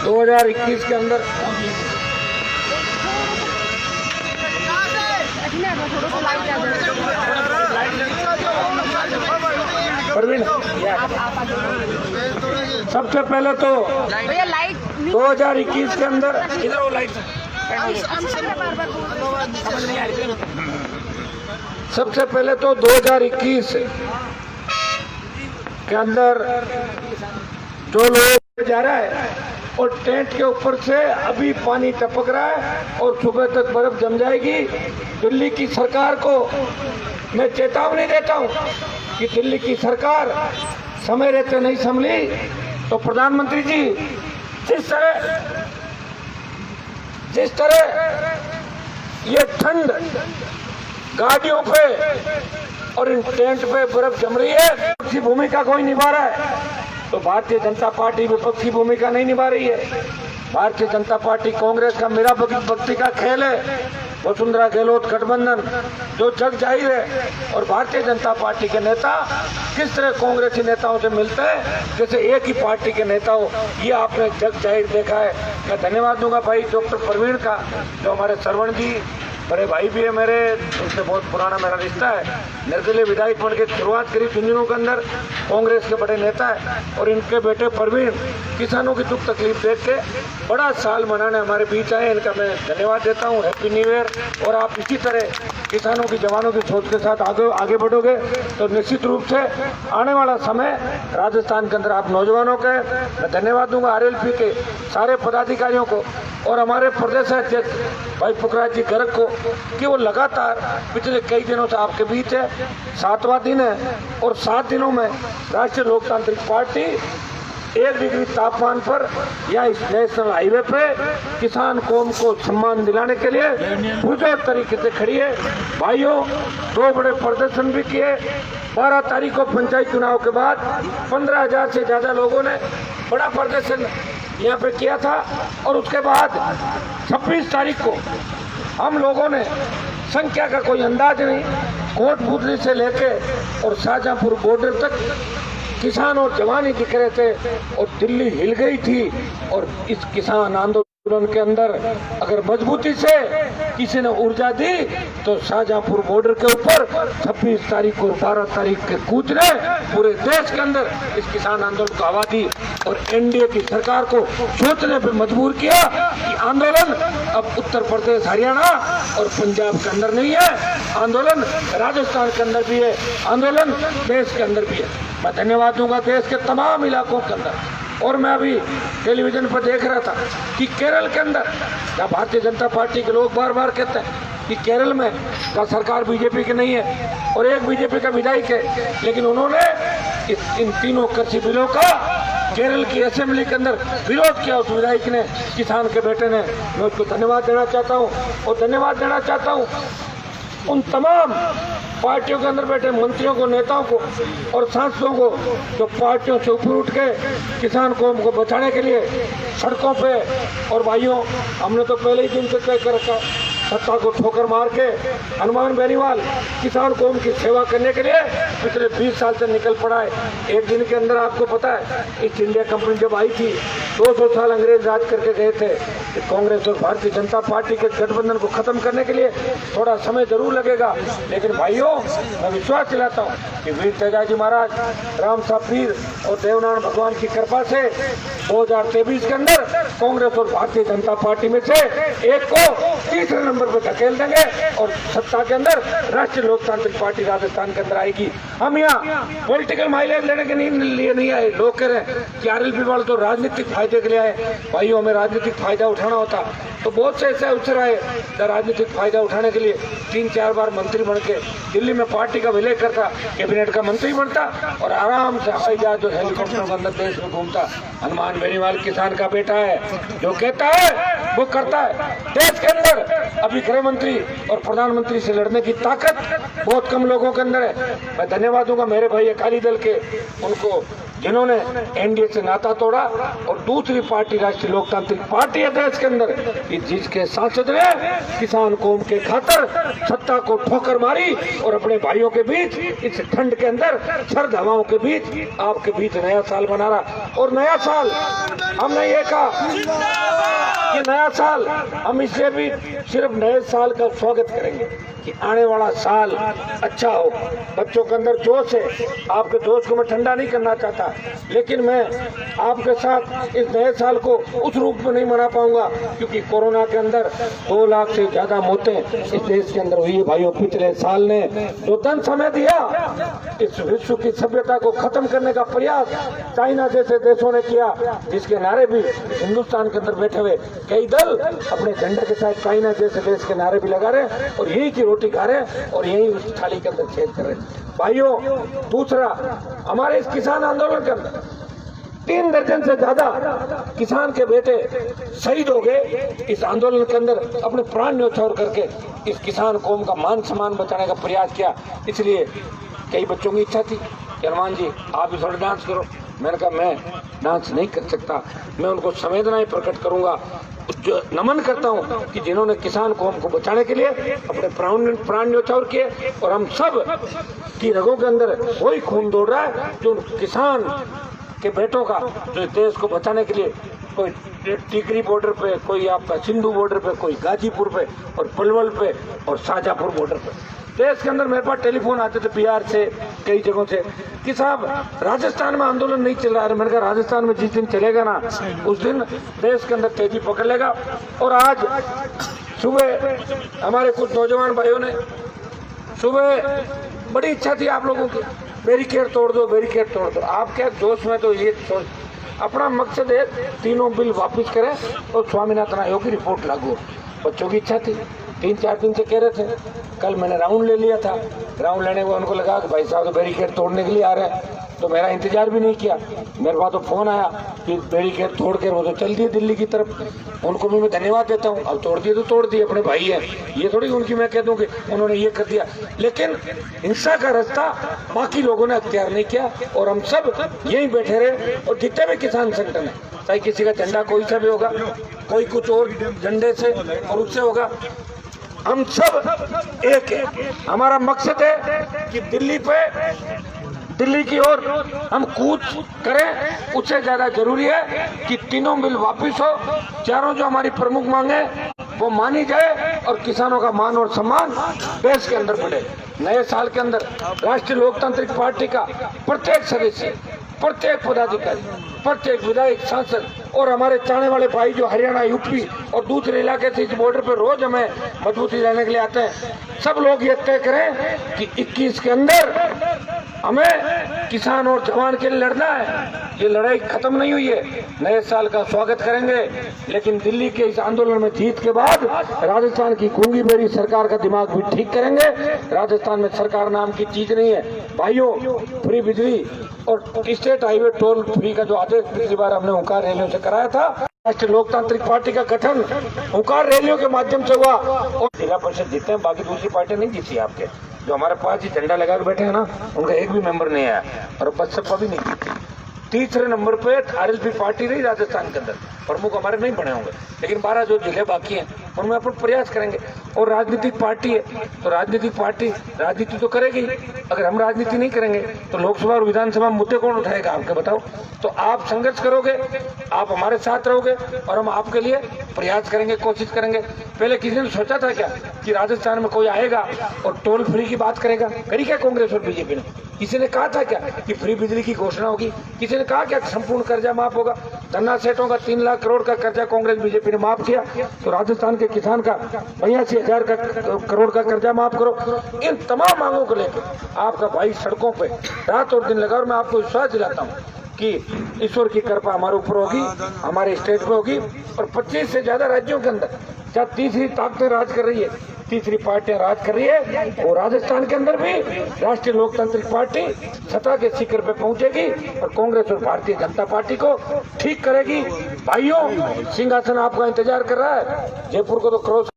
2021 के अंदर परवीन, सबसे पहले तो 2021 के अंदर इधर वो लाइट सबसे पहले तो 2021 के अंदर जो लोग जा रहा है और टेंट के ऊपर से अभी पानी टपक रहा है और सुबह तक बर्फ जम जाएगी। दिल्ली की सरकार को मैं चेतावनी देता हूं कि दिल्ली की सरकार समय रहते नहीं संभली तो प्रधानमंत्री जी जिस तरह ये ठंड गाड़ियों पे और इन टेंट पे बर्फ जम रही है, विपक्षी भूमिका कोई निभा रहा है तो भारतीय जनता पार्टी विपक्षी भूमिका नहीं निभा रही है। भारतीय जनता पार्टी कांग्रेस का मेरा भक्ति का खेल है, वसुंधरा गहलोत गठबंधन जो जग जाहिर है और भारतीय जनता पार्टी के नेता किस तरह कांग्रेसी नेताओं से मिलते हैं जैसे एक ही पार्टी के नेता हो, ये आपने जग जाहिर देखा है। मैं धन्यवाद दूंगा भाई डॉक्टर प्रवीण का, जो हमारे श्रवण जी बड़े भाई भी है मेरे, उनसे बहुत पुराना मेरा रिश्ता है। निर्दलीय विधायक बन के शुरुआत करी जिन दिनों के अंदर, कांग्रेस के बड़े नेता है और इनके बेटे प्रवीण किसानों की दुख तकलीफ देख के बड़ा साल मनाने हमारे बीच आए, इनका मैं धन्यवाद देता हूँ। Happy new year. और आप इसी तरह किसानों की जवानों की सोच के साथ आगे बढ़ोगे तो निश्चित रूप से आने वाला समय राजस्थान के अंदर आप नौजवानों के, मैं धन्यवाद दूंगा RLP के सारे पदाधिकारियों को और हमारे प्रदेश अध्यक्ष भाई पुखराज जी गर्ग को कि वो लगातार पिछले कई दिनों से आपके बीच है। 7वां दिन है और 7 दिनों में राष्ट्रीय लोकतांत्रिक पार्टी 1 डिग्री तापमान पर या इस नेशनल हाईवे पे किसान कौम को सम्मान दिलाने के लिए पुरजोर तरीके से खड़ी है। भाइयों, 2 बड़े प्रदर्शन भी किए। 12 तारीख को पंचायत चुनाव के बाद 15,000 से ज्यादा लोगों ने बड़ा प्रदर्शन यहाँ पे किया था और उसके बाद 26 तारीख को हम लोगों ने, संख्या का कोई अंदाज नहीं, कोटपुतली से लेके और शाहजहांपुर बॉर्डर तक किसान और जवान ही दिख रहे थे और दिल्ली हिल गई थी। और इस किसान आंदोलन के अंदर अगर मजबूती से किसी ने ऊर्जा दी तो शाहजहांपुर बॉर्डर के ऊपर 26 तारीख और 12 तारीख के कूच ने पूरे देश के अंदर इस किसान आंदोलन को हवा दी और एनडीए की सरकार को सोचने पर मजबूर किया कि आंदोलन अब उत्तर प्रदेश, हरियाणा और पंजाब के अंदर नहीं है, आंदोलन राजस्थान के अंदर भी है, आंदोलन देश के अंदर भी है। मैं धन्यवाद दूंगा देश के तमाम इलाकों के अंदर। और मैं अभी टेलीविजन पर देख रहा था कि केरल के अंदर क्या भारतीय जनता पार्टी के लोग बार बार कहते हैं कि केरल में का सरकार बीजेपी की नहीं है और एक बीजेपी का विधायक है, लेकिन उन्होंने इन तीनों कृषि बिलों का केरल की असेंबली के अंदर विरोध किया उस विधायक ने, किसान के बेटे ने। मैं उसको धन्यवाद देना चाहता हूँ और धन्यवाद देना चाहता हूँ उन तमाम पार्टियों के अंदर बैठे मंत्रियों को, नेताओं को और सांसदों को जो पार्टियों से ऊपर उठ के किसान कौम को बचाने के लिए सड़कों पे। और भाइयों, हमने तो पहले ही दिन से तय कर रखा, सत्ता को ठोकर मार के हनुमान बेनीवाल किसान कौम की सेवा करने के लिए पिछले 20 साल से निकल पड़ा है। एक दिन के अंदर आपको पता है ईस्ट इंडिया कंपनी जब आई थी 200 साल अंग्रेज राज करके गए थे कि कांग्रेस और भारतीय जनता पार्टी के गठबंधन को खत्म करने के लिए थोड़ा समय जरूर लगेगा, लेकिन भाइयों मैं विश्वास दिलाता हूँ कि वीर तेजाजी महाराज, राम साहब पीर और देवनारायण भगवान की कृपा से 2023 के अंदर कांग्रेस और भारतीय जनता पार्टी में से एक को तीसरे नंबर पर धकेल देंगे और सत्ता के अंदर राष्ट्रीय लोकतांत्रिक पार्टी राजस्थान के अंदर आएगी। हम यहाँ पॉलिटिकल माइलेज लेने के लिए नहीं आए। लोग कह रहे हैं कि RLP वाले तो राजनीतिक फायदे के लिए आए। भाइयों, हमें राजनीतिक फायदा उठाना होता तो बहुत से ऐसे अवसर आए राजनीतिक फायदा उठाने के लिए 3-4 बार मंत्री बन के दिल्ली में पार्टी का विलय करता, कैबिनेट का मंत्री बनता और आराम से हवाई जहाज और हेलीकॉप्टर के अंदर देश में घूमता। हनुमान बेनीवाल किसान का बेटा है, जो कहता है वो करता है। देश के अंदर अभी गृह मंत्री और प्रधानमंत्री से लड़ने की ताकत बहुत कम लोगों के अंदर है। मैं धन्यवाद दूंगा मेरे भाई अकाली दल के, उनको जिन्होंने एनडीए से नाता तोड़ा, और दूसरी पार्टी राष्ट्रीय लोकतांत्रिक पार्टी है देश के अंदर कि जिसके सांसद ने किसान कौम के खातिर सत्ता को ठोकर मारी और अपने भाइयों के बीच इस ठंड के अंदर सर्द हवाओं के बीच आपके बीच नया साल मना रहा। और नया साल हमने ये कहा कि नया साल हम इसलिए भी सिर्फ नए साल का स्वागत करेंगे कि आने वाला साल अच्छा हो, बच्चों के अंदर जोश है। आपके जोश को मैं ठंडा नहीं करना चाहता, लेकिन मैं आपके साथ इस नए साल को उस रूप में नहीं मना पाऊंगा क्योंकि कोरोना के अंदर 2 लाख से ज्यादा मौतें इस देश के अंदर हुई है। भाइयों, पिछले साल ने जो धन समय दिया, इस विश्व की सभ्यता को खत्म करने का प्रयास चाइना जैसे देशों ने किया, जिसके नारे भी हिंदुस्तान के अंदर बैठे हुए कई दल अपने झंडे के साथ चाइना जैसे देश के नारे भी लगा रहे हैं और यही की रोटी खा रहे हैं और यही उस थाली के अंदर छेद कर रहे हैं। भाइयों, दूसरा, हमारे इस किसान आंदोलन के अंदर 3 दर्जन से ज्यादा किसान के बेटे शहीद हो गए। इस आंदोलन के अंदर अपने प्राण न्यौछावर करके इस किसान कौम का मान सम्मान बचाने का प्रयास किया। इसलिए कई बच्चों की इच्छा थी कि हनुमान जी आप भी थोड़ा डांस करो। मैंने कहा मैं डांस नहीं कर सकता, मैं उनको संवेदनाएं प्रकट करूंगा, जो नमन करता हूं कि जिन्होंने किसान कौम को बचाने के लिए अपने प्राण न्यौछावर किए और हम सब की रगों के अंदर वही खून दौड़ रहा है जो किसान के बेटों का, जो देश को बचाने के लिए कोई टिकरी बॉर्डर पे, कोई आपका सिंधु बॉर्डर पे, कोई गाजीपुर पे और पलवल पे और शाहजहांपुर बॉर्डर पे। देश के अंदर मेरे पास टेलीफोन आते थे बिहार से, कई जगहों से कि साहब राजस्थान में आंदोलन नहीं चल रहा है। मैंने कहा राजस्थान में जिस दिन चलेगा ना उस दिन देश के अंदर तेजी पकड़ लेगा। और आज सुबह हमारे कुछ नौजवान भाइयों ने, सुबह बड़ी इच्छा थी आप लोगों की, बैरिकेड तोड़ दो, बैरिकेड तोड़ दो। आपके जोश में तो ये सोच, अपना मकसद है 3 बिल वापस करें और स्वामीनाथन आयोग की रिपोर्ट लागू। बच्चों की इच्छा थी, 3-4 दिन से कह रहे थे। कल मैंने राउंड ले लिया था, राउंड लेने को उनको लगा कि भाई साहब तो बैरिकेड तोड़ने के लिए आ रहे हैं, तो मेरा इंतजार भी नहीं किया। मेरे पास तो फोन आया कि बैरिकेड तोड़ कर वो तो चल दिए दिल्ली की तरफ। उनको भी मैं धन्यवाद देता हूँ, अब तोड़ दिए तो तोड़ दिए, अपने भाई है, ये थोड़ी उनकी मैं कह दूँ कि उन्होंने ये कर दिया। लेकिन हिंसा का रास्ता बाकी लोगों ने अख्तियार नहीं किया और हम सब यहीं बैठे रहे। और जितने भी किसान संगठन है, चाहे किसी का झंडा कोई सा भी होगा, कोई कुछ और झंडे से और उससे होगा, हम सब एक है। हमारा मकसद है कि दिल्ली की ओर हम कूच करें। उससे ज्यादा जरूरी है कि 3 बिल वापिस हो, चारों जो हमारी प्रमुख मांगे वो मानी जाए और किसानों का मान और सम्मान देश के अंदर बढ़े। नए साल के अंदर राष्ट्रीय लोकतांत्रिक पार्टी का प्रत्येक सदस्य, प्रत्येक पदाधिकारी, प्रत्येक विधायक, सांसद और हमारे चाहने वाले भाई जो हरियाणा, यूपी और दूसरे इलाके से इस बॉर्डर पर रोज हमें मजबूती लेने के लिए आते हैं, सब लोग ये तय करें कि 21 के अंदर हमें किसान और जवान के लिए लड़ना है। ये लड़ाई खत्म नहीं हुई है। नए साल का स्वागत करेंगे, लेकिन दिल्ली के इस आंदोलन में जीत के बाद राजस्थान की गूंगी बेरी सरकार का दिमाग भी ठीक करेंगे। राजस्थान में सरकार नाम की चीज नहीं है भाइयों। फ्री बिजली और स्टेट हाईवे टोल फ्री का जो आदेश पिछली बार हमने हुंकार रैलियों से कराया था, राष्ट्रीय लोकतांत्रिक पार्टी का गठन हुंकार रैलियों के माध्यम से हुआ और जिला परिषद जीते हैं। बाकी दूसरी पार्टी नहीं जीती। आपके जो हमारे पास ही झंडा लगा के बैठे हैं ना, उनका एक भी मेंबर नहीं आया और बसपा भी नहीं जीती। तीसरे नंबर पे आरएलपी पार्टी रही राजस्थान के अंदर, प्रमुख हमारे नहीं बने होंगे, लेकिन 12 जो जिले बाकी हैं उनमें अपन प्रयास करेंगे। और राजनीतिक पार्टी है तो राजनीतिक पार्टी राजनीति तो करेगी। अगर हम राजनीति नहीं करेंगे तो लोकसभा और विधानसभा मुद्दे कौन उठाएगा आपके बताओ। तो आप संघर्ष करोगे, आप हमारे साथ रहोगे और हम आपके लिए प्रयास करेंगे, कोशिश करेंगे। पहले किसी ने सोचा था क्या कि राजस्थान में कोई आएगा और टोल फ्री की बात करेगा? करी क्या कांग्रेस और बीजेपी ने? किसी ने कहा था क्या कि फ्री बिजली की घोषणा होगी? किसी ने कहा क्या संपूर्ण कर्जा माफ होगा? धन्ना सेठों का 3 लाख करोड़ का कर्जा कांग्रेस बीजेपी ने माफ किया, तो राजस्थान के किसान का 82,000 करोड़ का कर्जा माफ करो। इन तमाम मांगों को लेकर आपका भाई सड़कों पे रात और दिन लगा और मैं आपको विश्वास दिलाता हूँ कि ईश्वर की कृपा हमारे ऊपर होगी, हमारे स्टेट में होगी। और 25 से ज्यादा राज्यों के अंदर जहाँ तीसरी ताकतें राज कर रही है, तीसरी पार्टियां राज कर रही है, और राजस्थान के अंदर भी राष्ट्रीय लोकतांत्रिक पार्टी सत्ता के शिखर पे पहुंचेगी और कांग्रेस और भारतीय जनता पार्टी को ठीक करेगी। भाइयों, सिंहासन आपका इंतजार कर रहा है। जयपुर को तो क्रॉस